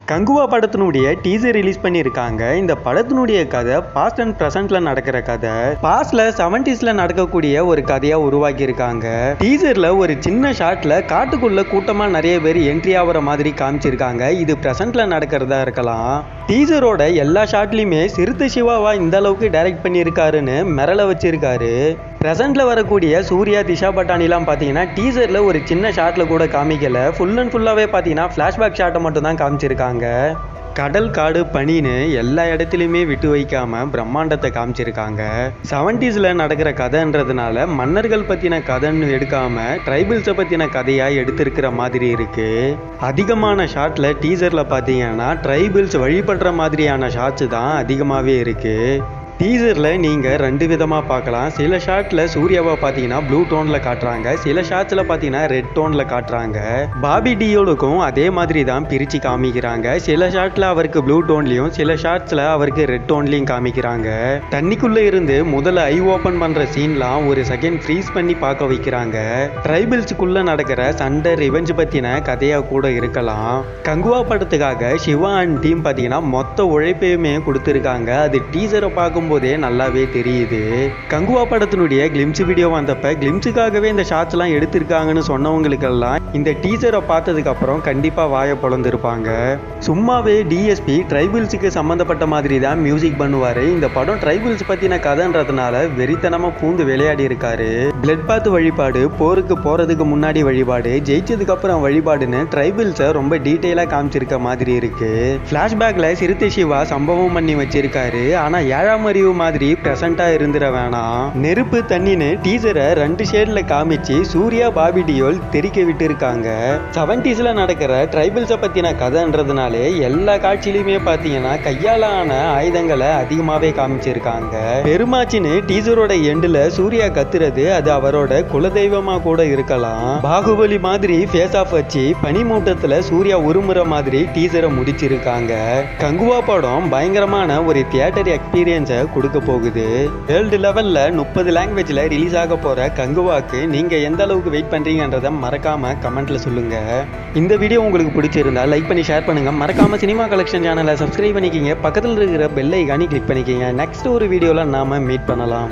கங்குவா படத்தினுடைய teaser release பண்ணியிருக்காங்க. இந்த படத்தினுடைய கதை பாஸ்ட் அண்ட் ப்ரெசென்ட்ல நடக்கிற கதை. பாஸ்ட்ல 70s நடக்கக்கூடிய ஒரு கதையா உருவாக்கி இருக்காங்க. டீசர்ல ஒரு சின்ன ஷாட்ல காட்டுக்குள்ள கூட்டமா நிறைய பேர் என்ட்ரி ஆகிற மாதிரி காமிச்சிருக்காங்க. இது ப்ரெசென்ட்ல நடக்கிறதா இருக்கலாம். டீசரோட எல்லா ஷாட்லையுமே சிறுத்தை சிவாவா இந்த அளவுக்கு டைரக்ட் பண்ணியிருக்காருன்னு மிரள வச்சிருக்காரு. ப்ரெசென்ட்ல வரக்கூடிய சூர்யா, திஷா பட்டானிலாம் பார்த்தீங்கன்னா டீசர்ல ஒரு சின்ன ஷாட்ல கூட காமிக்கல. ஃபுல் அண்ட் ஃபுல்லாவே பார்த்தீங்கன்னா ஃப்ளாஷ்பேக் ஷாட்டை மட்டும் தான் காமிச்சிருக்காங்க. கடல், காடு, பனின்னு எல்லா இடத்துலையுமே விட்டு வைக்காம பிரம்மாண்டத்தை காமிச்சிருக்காங்க. 70s நடக்கிற கதைன்றதுனால மன்னர்கள் பத்தின கதைன்னு எடுக்காம ட்ரைபிள்ஸை பத்தின கதையா எடுத்திருக்கிற மாதிரி இருக்கு. அதிகமான ஷாட்ல டீசர்ல பார்த்தீங்கன்னா ட்ரைபிள்ஸ் வழிபடுற மாதிரியான ஷாட்ஸ் தான் அதிகமாகவே இருக்கு. டீசரில் நீங்கள் ரெண்டு விதமாக பார்க்கலாம். சில ஷாட்டில் சூர்யாவை பார்த்தீங்கன்னா ப்ளூ டோனில் காட்டுறாங்க, சில ஷாட்ஸில் பார்த்தீங்கன்னா ரெட் டோனில் காட்டுறாங்க. பாபி டியோலுக்கும் அதே மாதிரி தான் பிரித்து காமிக்கிறாங்க. சில ஷாட்டில் அவருக்கு ப்ளூ டோன்லையும், சில ஷாட்ஸில் அவருக்கு ரெட் டோன்லையும் காமிக்கிறாங்க. தண்ணிக்குள்ளே இருந்து முதல்ல ஐ ஓப்பன் பண்ணுற சீன்லாம் ஒரு செகண்ட் ஃப்ரீஸ் பண்ணி பார்க்க வைக்கிறாங்க. ட்ரைபிள்ஸுக்குள்ளே நடக்கிற சண்டை, ரிவெஞ்ச் பற்றின கதையாக கூட இருக்கலாம். கங்குவா படத்துக்காக சிவா அண்ட் டீம் பார்த்தீங்கன்னா மொத்த உழைப்பையுமே கொடுத்துருக்காங்க. அது டீசரை பார்க்கும் போதே நல்லாவே தெரியுது. கங்குவா படத்தினுடைய கிளிம்ஸ் வீடியோ வந்தப்ப கிளிம்ஸுக்காகவே இந்த ஷாட்ஸ் எல்லாம் எடுத்திருக்காங்கன்னு சொன்னவங்களுக்கெல்லாம் இந்த டீசரை பார்த்ததுக்கு அப்புறம் கண்டிப்பா வாயை பொளந்திருப்பாங்க. சும்மாவே டிஎஸ்பி ட்ரைபிள்ஸுக்கு சம்பந்தப்பட்ட மாதிரி தான் மியூசிக் பண்ணுவாரு. இந்த படம் ட்ரைபிள்ஸ் பத்தின கதைன்றதுனால வெறித்தனமா பூந்து விளையாடி இருக்காரு. பிளட் பாத் வழிபாடு, போருக்கு போறதுக்கு முன்னாடி வழிபாடு, ஜெயிச்சதுக்கு அப்புறம் வழிபாடுன்னு ட்ரைபிள்ஸை ரொம்ப டீட்டெயிலா காமிச்சிருக்க மாதிரி இருக்கு. பிளாஷ்பேக்ல சிறுத்தை சிவா சம்பவம் பண்ணி வச்சிருக்காரு. ஆனா ஏழாம் மாதிரி பிரசண்டா இருந்துட வேணாம். நெருப்பு தண்ணின்னு டீசரை ரெண்டு ஷேட்ல காமிச்சு சூர்யா, பாபி டியோல் தெரிக்க விட்டு இருக்காங்க. 70s நடக்கிற ட்ரைபிள்ஸை பத்தின கதைன்றதுனாலே எல்லா காட்சியிலுமே பாத்தீங்கன்னா கையாலான ஆயுதங்களை அதிகமாவே காமிச்சிருக்காங்க. பெருமாச்சின்னு டீசரோட எண்டுல சூர்யா கத்துறது அது அவரோட குலதெய்வமா கூட இருக்கலாம். பாகுபலி மாதிரி ஃபேஸ் ஆஃப் வச்சு பனிமூட்டத்துல சூர்யா உருமுறை மாதிரி டீசரை முடிச்சிருக்காங்க. கங்குவா படம் பயங்கரமான ஒரு தியேட்டர் எக்ஸ்பீரியன்ஸை கொடுக்க போகுது. வேர்ல்டு லெவல்ல 30 லாங்குவேஜ்ல ரிலீஸ் ஆக போற கங்குவாக்கு நீங்க எந்த அளவுக்கு வெயிட் பண்றீங்கன்றத மறக்காம கமெண்ட்ல சொல்லுங்க. இந்த வீடியோ உங்களுக்கு பிடிச்சிருந்தா லைக் பண்ணி ஷேர் பண்ணுங்க. மறக்காம சினிமா கலெக்ஷன் சேனலை சப்ஸ்கிரைப் பண்ணிக்கிங்க. பக்கத்தில் இருக்கிற பெல் ஐகானை கிளிக் பண்ணிக்கிங்க. நெக்ஸ்ட் ஒரு வீடியோல நாம மீட் பண்ணலாம்.